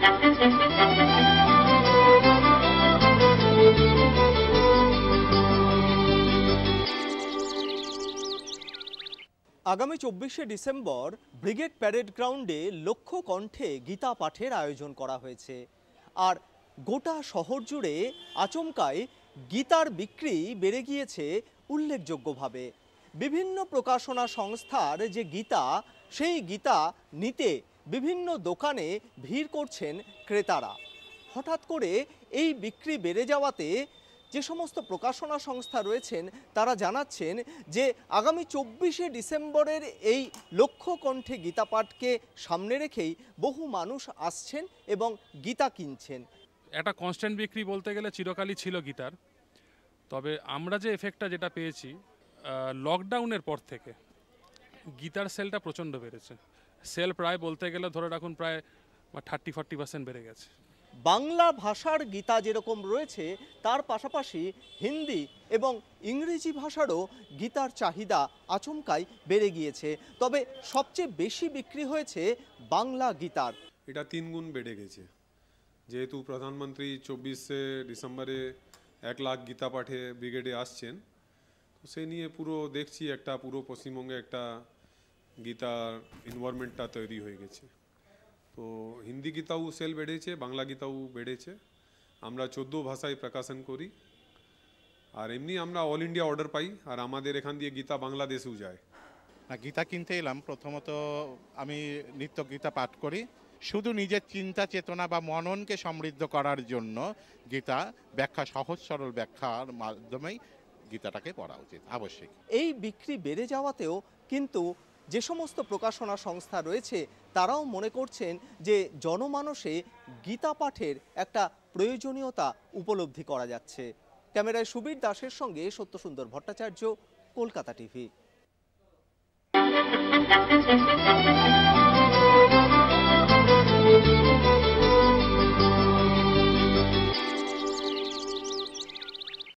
আগামী 24শে December brigade parade গ্রাউন্ডে লক্ষ্য কণ্ঠে গীতা পাঠের আয়োজন করা হয়েছে। আর গোটা শহর জুড়ে আচমকায় গীতার বিক্রি বেড়ে গিয়েছে উল্লেখযোগ্যভাবে। বিভিন্ন প্রকাশনা সংস্থার যে গীতা, সেই গীতা নিতে বিভিন্ন দোকানে ভিড় করছেন ক্রেতারা। হঠাৎ করে এই বিক্রি বেড়ে যাওয়াতে যে সমস্ত প্রকাশনা সংস্থা রয়েছেন তারা জানাচ্ছেন যে আগামী 24শে ডিসেম্বরের এই লক্ষ্য কণ্ঠে গীতা পাঠকে সামনে রেখেই বহু মানুষ আসছেন এবং গীতা কিনছেন। একটা কনস্ট্যান্ট বিক্রি বলতে গেলে চিরকালই ছিল গীতার, তবে আমরা যে এফেক্টটা যেটা পেয়েছি লকডাউনের পর থেকে গীতার সেলটা প্রচণ্ড বেড়েছে। সেল প্রায় বলতে গেলে ধরে রাখুন প্রায় 30-40% বেড়ে গেছে। বাংলা ভাষার গীতা যেরকম রয়েছে তার পাশাপাশি হিন্দি এবং ইংরেজি ভাষারও গীতার চাহিদা আচমকাই বেড়ে গিয়েছে। তবে সবচেয়ে বেশি বিক্রি হয়েছে বাংলা গীতার। এটা 3 গুণ বেড়ে গেছে, যেহেতু প্রধানমন্ত্রী 24শে ডিসেম্বরে 1 লাখ গীতা পাঠে ব্রিগেডে আসছেন, তো সে নিয়ে পুরো দেখছি একটা পুরো পশ্চিমবঙ্গে একটা গীতার এনভায়রনমেন্টটা তৈরি হয়ে গেছে। তো হিন্দি গীতাও সেল বেড়েছে, বাংলা গীতাও বেড়েছে। আমরা 14 ভাষায় প্রকাশন করি, আর এমনি আমরা অল ইন্ডিয়া অর্ডার পাই, আর আমাদের এখান দিয়ে গীতা বাংলাদেশেও যায়। গীতা কিনতে এলাম। প্রথমত আমি নিত্য গীতা পাঠ করি, শুধু নিজের চিন্তা চেতনা বা মননকে সমৃদ্ধ করার জন্য গীতা ব্যাখ্যা, সহজ সরল ব্যাখ্যার মাধ্যমেই গীতাটাকে পড়া উচিত আবশ্যক। এই বিক্রি বেড়ে যাওয়াতেও কিন্তু যে সমস্ত প্রকাশনা সংস্থা রয়েছে তারাও মনে করছেন যে জনমানসে গীতা পাঠের একটা প্রয়োজনীয়তা উপলব্ধি করা যাচ্ছে। ক্যামেরায় সুবীর দাসের সঙ্গে সত্যসুন্দর ভট্টাচার্য, কলকাতা টিভি।